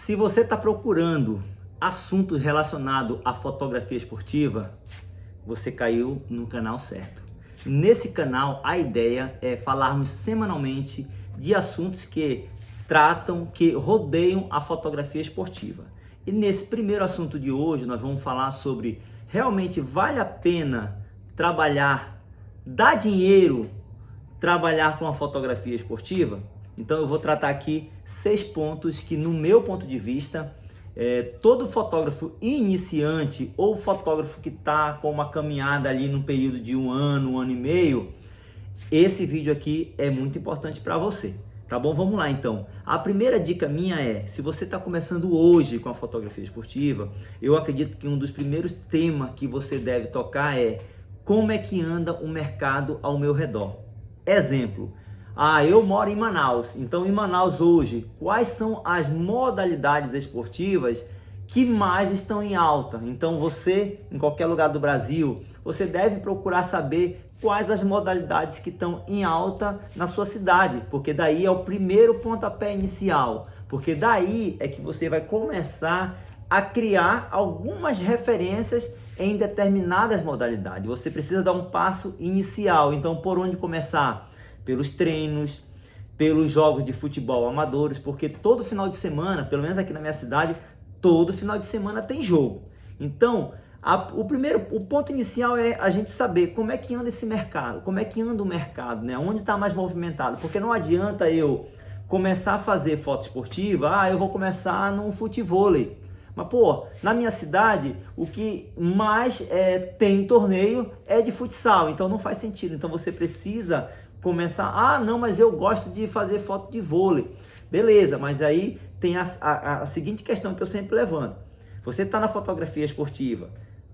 Se você está procurando assuntos relacionados à fotografia esportiva, você caiu no canal certo. Nesse canal, a ideia é falarmos semanalmente de assuntos que rodeiam a fotografia esportiva. E nesse primeiro assunto de hoje, nós vamos falar sobre realmente vale a pena trabalhar, dar dinheiro, trabalhar com a fotografia esportiva? Então eu vou tratar aqui 6 pontos que, no meu ponto de vista, todo fotógrafo iniciante ou fotógrafo que está com uma caminhada ali no período de um ano e meio, esse vídeo aqui é muito importante para você, tá bom? Vamos lá então. A primeira dica minha é, se você está começando hoje com a fotografia esportiva, eu acredito que um dos primeiros temas que você deve tocar é como é que anda o mercado ao meu redor. Exemplo, eu moro em Manaus, então em Manaus hoje, quais são as modalidades esportivas que mais estão em alta? Então você, em qualquer lugar do Brasil, você deve procurar saber quais as modalidades que estão em alta na sua cidade, porque daí é o primeiro pontapé inicial, porque daí é que você vai começar a criar algumas referências em determinadas modalidades. Você precisa dar um passo inicial, então por onde começar? Pelos treinos, pelos jogos de futebol amadores, porque todo final de semana, pelo menos aqui na minha cidade, todo final de semana tem jogo. Então, o ponto inicial é a gente saber como é que anda esse mercado, como é que anda o mercado, né? Onde está mais movimentado, porque não adianta eu começar a fazer foto esportiva, eu vou começar no futevôlei. Mas, na minha cidade, o que mais tem torneio é de futsal, então não faz sentido. Então você precisa começar, não, mas eu gosto de fazer foto de vôlei. Beleza, mas aí tem a seguinte questão que eu sempre levanto. Você está na fotografia esportiva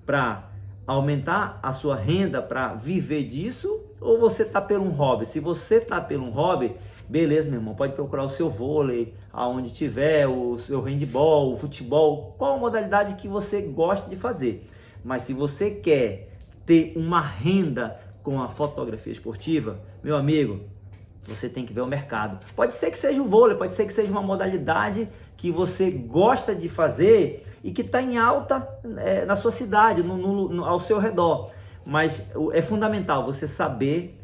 para aumentar a sua renda, para viver disso, ou você está pelo um hobby? Se você está pelo um hobby, beleza, meu irmão, pode procurar o seu vôlei, aonde tiver, o seu handball, o futebol, qual a modalidade que você gosta de fazer. Mas se você quer ter uma renda com a fotografia esportiva, meu amigo, você tem que ver o mercado. Pode ser que seja o vôlei, pode ser que seja uma modalidade que você gosta de fazer e que está em alta na sua cidade, ao seu redor. Mas é fundamental você saber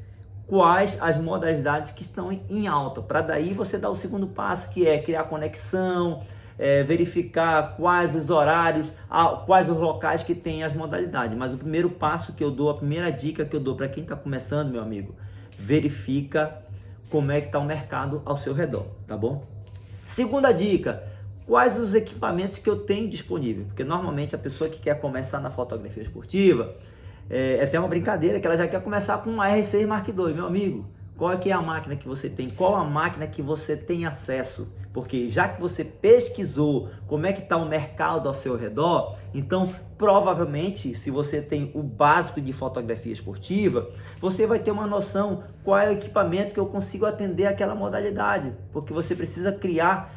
quais as modalidades que estão em alta, para daí você dar o segundo passo, que é criar conexão, verificar quais os horários, quais os locais que tem as modalidades. Mas o primeiro passo que eu dou, a primeira dica que eu dou para quem está começando, meu amigo, verifica como é que está o mercado ao seu redor, tá bom? Segunda dica, quais os equipamentos que eu tenho disponível? Porque normalmente a pessoa que quer começar na fotografia esportiva, é até uma brincadeira que ela já quer começar com uma R6 Mark II, meu amigo. Qual é que é a máquina que você tem? Qual a máquina que você tem acesso? Porque já que você pesquisou como é que está o mercado ao seu redor, então provavelmente, se você tem o básico de fotografia esportiva, você vai ter uma noção qual é o equipamento que eu consigo atender aquela modalidade. Porque você precisa criar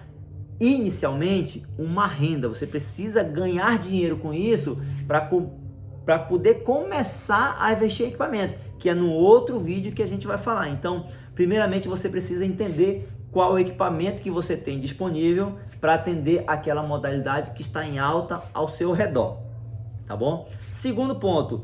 inicialmente uma renda, você precisa ganhar dinheiro com isso para poder começar a investir em equipamento, que é no outro vídeo que a gente vai falar. Então, primeiramente você precisa entender qual o equipamento que você tem disponível para atender aquela modalidade que está em alta ao seu redor, tá bom? Segundo ponto,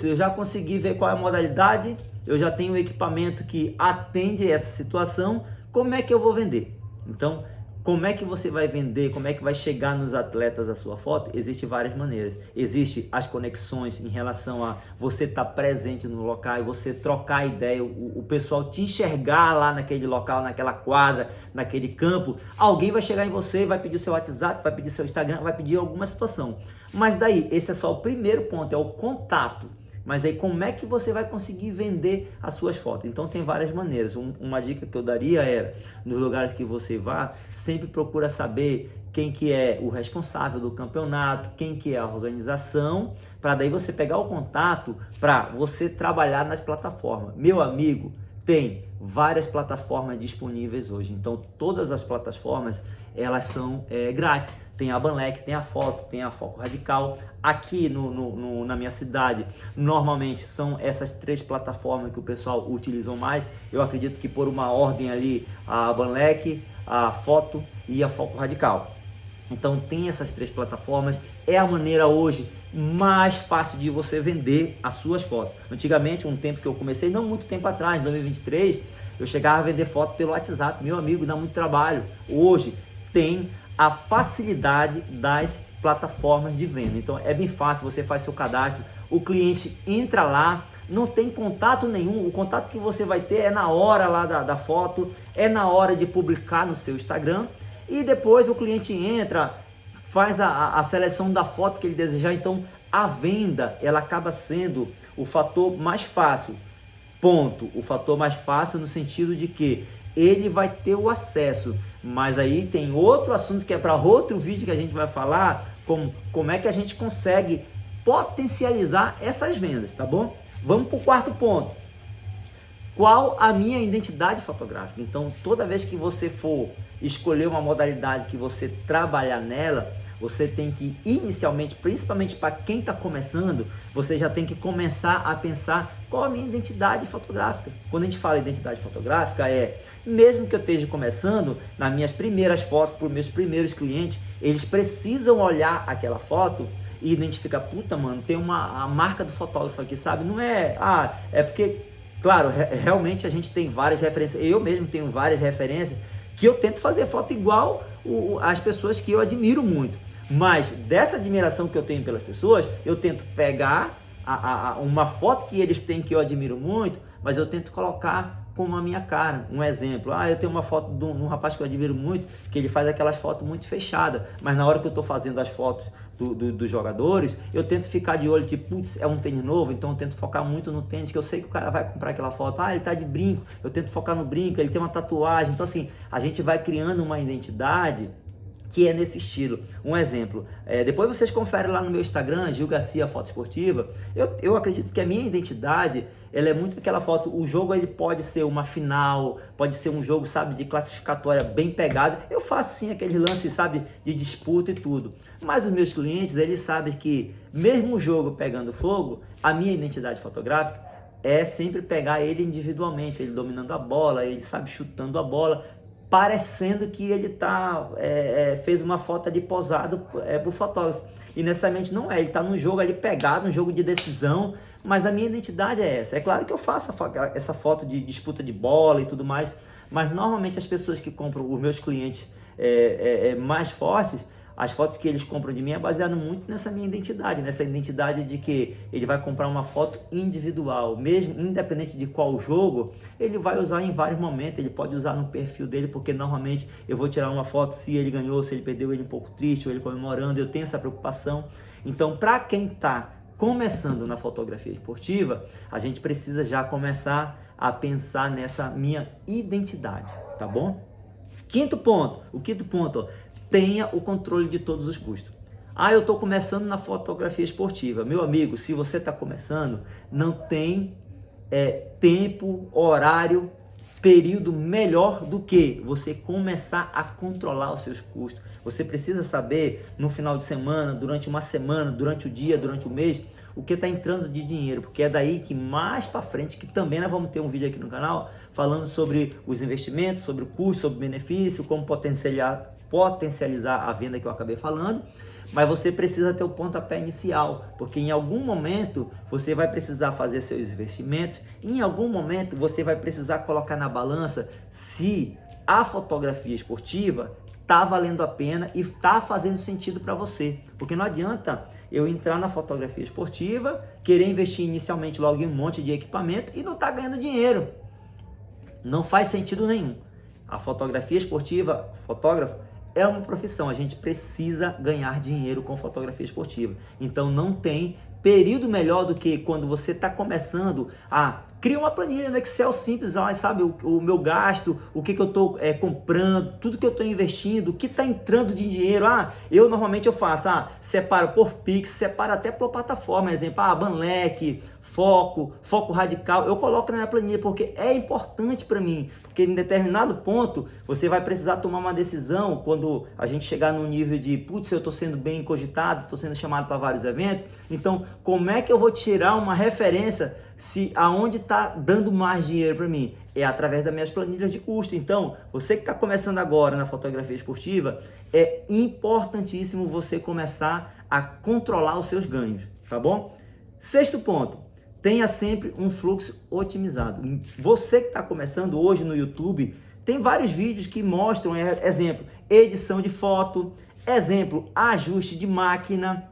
eu já consegui ver qual é a modalidade, eu já tenho o equipamento que atende essa situação, como é que eu vou vender? Então, como é que você vai vender, como é que vai chegar nos atletas a sua foto? Existem várias maneiras. Existem as conexões em relação a você estar presente no local, você trocar ideia, o pessoal te enxergar lá naquele local, naquela quadra, naquele campo. Alguém vai chegar em você, vai pedir seu WhatsApp, vai pedir seu Instagram, vai pedir alguma situação. Mas daí, esse é só o primeiro ponto, é o contato. Mas aí como é que você vai conseguir vender as suas fotos? Então tem várias maneiras. Uma dica que eu daria era, nos lugares que você vá, sempre procura saber quem que é o responsável do campeonato, quem que é a organização, para daí você pegar o contato para você trabalhar nas plataformas. Meu amigo, tem várias plataformas disponíveis hoje, então todas as plataformas elas são grátis. Tem a Banlec, tem a Foto, tem a Foco Radical. Aqui na minha cidade, normalmente são essas 3 plataformas que o pessoal utiliza mais. Eu acredito que por uma ordem ali, a Banlec, a Foto e a Foco Radical. Então tem essas 3 plataformas, é a maneira hoje mais fácil de você vender as suas fotos. Antigamente, um tempo que eu comecei, não muito tempo atrás, em 2023, eu chegava a vender foto pelo WhatsApp. Meu amigo, dá muito trabalho. Hoje tem a facilidade das plataformas de venda. Então é bem fácil, você faz seu cadastro, o cliente entra lá, não tem contato nenhum, o contato que você vai ter é na hora lá da foto, é na hora de publicar no seu Instagram, e depois o cliente entra, faz a seleção da foto que ele desejar. Então a venda, ela acaba sendo o fator mais fácil, ponto, o fator mais fácil no sentido de que ele vai ter o acesso. Mas aí tem outro assunto que é para outro vídeo que a gente vai falar, como é que a gente consegue potencializar essas vendas, tá bom? Vamos para o quarto ponto. Qual a minha identidade fotográfica? Então, toda vez que você for escolher uma modalidade que você trabalhar nela, você tem que inicialmente, principalmente para quem está começando, você já tem que começar a pensar qual a minha identidade fotográfica. Quando a gente fala identidade fotográfica, mesmo que eu esteja começando, nas minhas primeiras fotos, para os meus primeiros clientes, eles precisam olhar aquela foto e identificar, puta, mano, tem a marca do fotógrafo aqui, sabe? Não é, é porque, claro, realmente a gente tem várias referências, eu mesmo tenho várias referências, que eu tento fazer foto igual as pessoas que eu admiro muito. Mas dessa admiração que eu tenho pelas pessoas, eu tento pegar uma foto que eles têm que eu admiro muito, mas eu tento colocar como a minha cara. Um exemplo, eu tenho uma foto de um rapaz que eu admiro muito, que ele faz aquelas fotos muito fechadas, mas na hora que eu estou fazendo as fotos dos jogadores, eu tento ficar de olho, tipo, putz, é um tênis novo, então eu tento focar muito no tênis, que eu sei que o cara vai comprar aquela foto. Ele tá de brinco, eu tento focar no brinco, ele tem uma tatuagem. Então assim, a gente vai criando uma identidade que é nesse estilo. Um exemplo, depois vocês conferem lá no meu Instagram, Gil Garcia Foto Esportiva. Eu acredito que a minha identidade, ela é muito aquela foto. O jogo ele pode ser uma final, pode ser um jogo, sabe, de classificatória bem pegado. Eu faço sim aquele lance, sabe, de disputa e tudo. Mas os meus clientes, eles sabem que mesmo o jogo pegando fogo, a minha identidade fotográfica é sempre pegar ele individualmente, ele dominando a bola, ele, sabe, chutando a bola, parecendo que ele fez uma foto ali posado pro fotógrafo. E necessariamente não é, ele está no jogo ali pegado, um jogo de decisão, mas a minha identidade é essa. É claro que eu faço essa foto de disputa de bola e tudo mais, mas normalmente as pessoas que compram, os meus clientes mais fortes, as fotos que eles compram de mim é baseado muito nessa minha identidade, nessa identidade de que ele vai comprar uma foto individual, mesmo independente de qual jogo, ele vai usar em vários momentos, ele pode usar no perfil dele, porque normalmente eu vou tirar uma foto se ele ganhou, se ele perdeu, ele um pouco triste, ou ele comemorando, eu tenho essa preocupação. Então, para quem está começando na fotografia esportiva, a gente precisa já começar a pensar nessa minha identidade, tá bom? O quinto ponto, tenha o controle de todos os custos. Eu estou começando na fotografia esportiva. Meu amigo, se você está começando, não tem tempo, horário, período melhor do que você começar a controlar os seus custos. Você precisa saber no final de semana, durante uma semana, durante o dia, durante o mês, o que está entrando de dinheiro, porque é daí que mais para frente, que também nós vamos ter um vídeo aqui no canal falando sobre os investimentos, sobre o custo, sobre o benefício, como potencializar a venda que eu acabei falando, mas você precisa ter o pontapé inicial, porque em algum momento você vai precisar fazer seus investimentos, em algum momento você vai precisar colocar na balança se a fotografia esportiva está valendo a pena e está fazendo sentido para você, porque não adianta eu entrar na fotografia esportiva, querer investir inicialmente logo em um monte de equipamento e não estar ganhando dinheiro, não faz sentido nenhum. A fotografia esportiva, fotógrafo, é uma profissão, a gente precisa ganhar dinheiro com fotografia esportiva. Então não tem período melhor do que quando você está começando cria uma planilha no Excel simples, sabe, o meu gasto, o que eu estou comprando, tudo que eu estou investindo, o que está entrando de dinheiro. Eu normalmente faço, separo por Pix, separo até por plataforma, exemplo, Banlec, Foco Radical, eu coloco na minha planilha porque é importante para mim. Porque em determinado ponto você vai precisar tomar uma decisão quando a gente chegar no nível de, putz, eu estou sendo bem cogitado, estou sendo chamado para vários eventos. Então, como é que eu vou tirar uma referência se aonde está dando mais dinheiro para mim? É através das minhas planilhas de custo. Então, você que está começando agora na fotografia esportiva, é importantíssimo você começar a controlar os seus ganhos, tá bom? Sexto ponto, tenha sempre um fluxo otimizado. Você que está começando hoje no YouTube, tem vários vídeos que mostram, exemplo, edição de foto, exemplo, ajuste de máquina,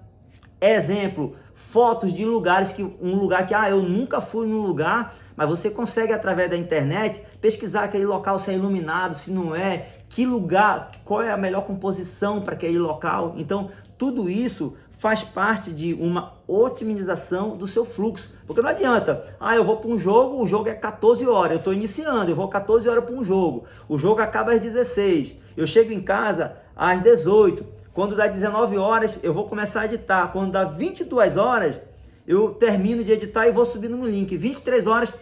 exemplo, fotos de lugares um lugar que eu nunca fui num lugar, mas você consegue através da internet pesquisar aquele local, se é iluminado, se não é, que lugar, qual é a melhor composição para aquele local. Então, tudo isso faz parte de uma otimização do seu fluxo. Porque não adianta, eu vou para um jogo, o jogo é 14 horas, eu estou iniciando, eu vou 14 horas para um jogo, o jogo acaba às 16, eu chego em casa às 18, quando dá 19 horas eu vou começar a editar, quando dá 22 horas eu termino de editar e vou subindo no link, 23 horas,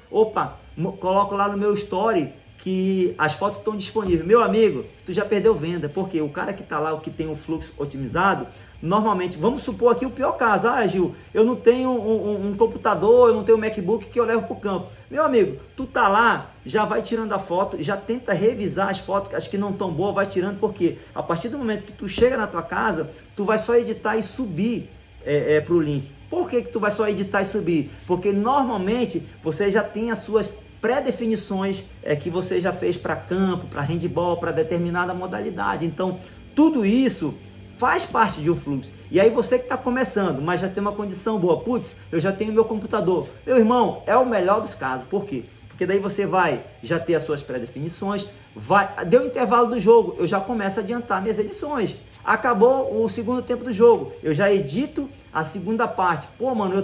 coloco lá no meu story que as fotos estão disponíveis. Meu amigo, tu já perdeu venda, porque o cara que está lá, o que tem o fluxo otimizado, normalmente, vamos supor aqui o pior caso, Gil, eu não tenho um computador, eu não tenho um MacBook que eu levo para o campo. Meu amigo, tu tá lá, já vai tirando a foto, já tenta revisar as fotos, as que não estão boas, vai tirando, porque a partir do momento que tu chega na tua casa, tu vai só editar e subir para o link. Por que tu vai só editar e subir? Porque normalmente você já tem as suas pré-definições que você já fez para campo, para handball, para determinada modalidade. Então, tudo isso faz parte de um fluxo. E aí você que está começando, mas já tem uma condição boa, putz, eu já tenho meu computador. Meu irmão, é o melhor dos casos. Por quê? Porque daí você vai já ter as suas pré-definições, deu o intervalo do jogo, eu já começo a adiantar minhas edições. Acabou o segundo tempo do jogo, eu já edito a segunda parte. Pô, mano, eu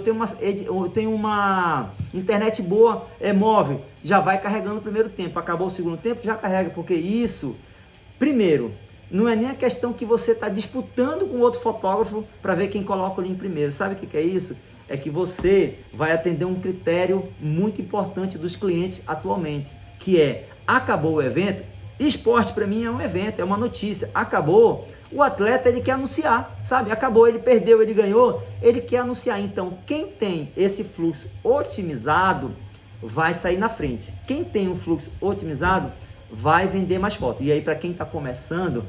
tenho uma internet boa, móvel, já vai carregando o primeiro tempo. Acabou o segundo tempo, já carrega, porque isso, primeiro, não é nem a questão que você está disputando com outro fotógrafo para ver quem coloca o link primeiro. Sabe o que é isso? É que você vai atender um critério muito importante dos clientes atualmente, que é, acabou o evento, esporte para mim é um evento, é uma notícia, acabou, o atleta ele quer anunciar, sabe? Acabou, ele perdeu, ele ganhou, ele quer anunciar. Então, quem tem esse fluxo otimizado vai sair na frente. Quem tem um fluxo otimizado vai vender mais fotos. E aí, para quem está começando,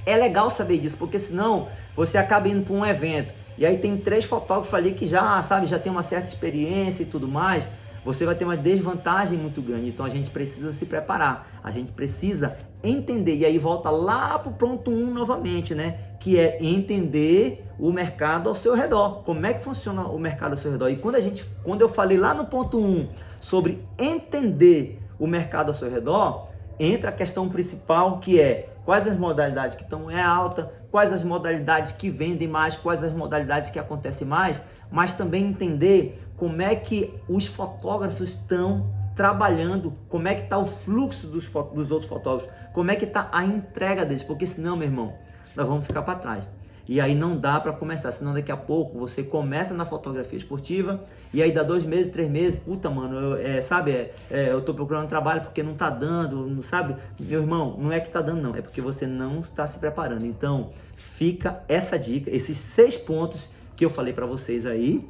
é legal saber disso, porque senão você acaba indo para um evento e aí tem 3 fotógrafos ali que já tem uma certa experiência e tudo mais, você vai ter uma desvantagem muito grande. Então a gente precisa se preparar, a gente precisa entender, e aí volta lá para o ponto 1 novamente, né? Que é entender o mercado ao seu redor, como é que funciona o mercado ao seu redor. E quando eu falei lá no ponto 1 sobre entender o mercado ao seu redor, entra a questão principal, que é quais as modalidades que estão alta, quais as modalidades que vendem mais, quais as modalidades que acontecem mais, mas também entender como é que os fotógrafos estão trabalhando, como é que está o fluxo dos outros fotógrafos, como é que está a entrega deles, porque senão, meu irmão, nós vamos ficar para trás. E aí não dá para começar, senão daqui a pouco você começa na fotografia esportiva e aí dá 2 meses, 3 meses, puta, mano, eu tô procurando trabalho porque não tá dando, sabe? Meu irmão, não é que tá dando não, é porque você não está se preparando. Então, fica essa dica, esses 6 pontos que eu falei para vocês aí,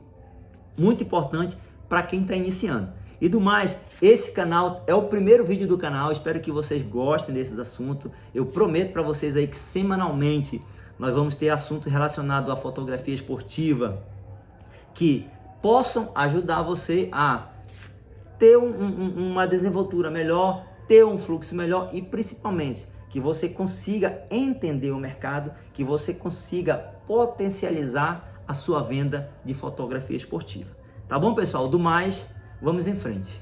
muito importante para quem está iniciando. E do mais, esse canal é o primeiro vídeo do canal, espero que vocês gostem desses assuntos. Eu prometo para vocês aí que semanalmente nós vamos ter assuntos relacionados à fotografia esportiva que possam ajudar você a ter uma desenvoltura melhor, ter um fluxo melhor e principalmente que você consiga entender o mercado, que você consiga potencializar a sua venda de fotografia esportiva. Tá bom, pessoal? Do mais, vamos em frente.